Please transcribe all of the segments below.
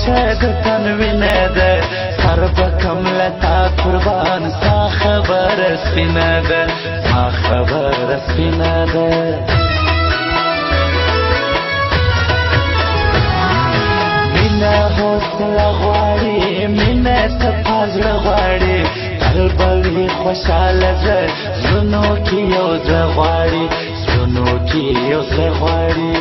وچه د تنوینه ده سر به کملتا قربان ستا خبر سپینه ده ما خبر سپینه ده مینه حوصله غواړي مینه صفا زړه غواړي قلب وي خوشحاله زه زړونو کې یو زړه غواړي زړونو کې یو زړه غواړي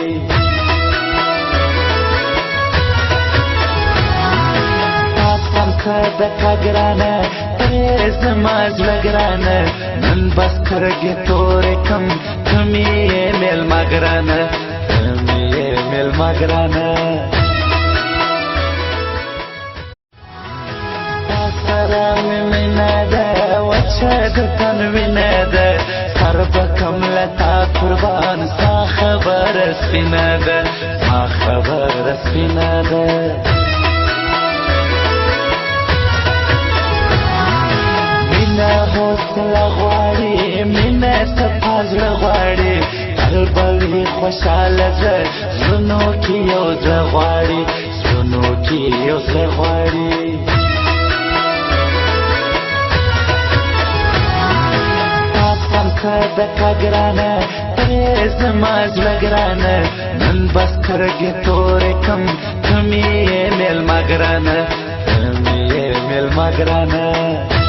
د کګرانه پرې زما زړه ګرانه نن بس کرګې تورې کم کمې یې میلمه ګرانه کمې یې میلمه ګرانه تا سره مې مینه ده وچه د تنوینه ده سر به کملتا قربان ستا خبره سپینه ده ما خبره سپینه ده مینه حوصله غواړي مینه صفا زړه غواړي قلب وي خوشحاله زه زړونو کې یو زړه غواړي زړونو کې یو زړه غواړي تاسم که د کګرانه پرې زما زړه ګرانه نن بس کرګې تورې کم کمې یې میلمه ګرانه کمې یې میلمه ګرانه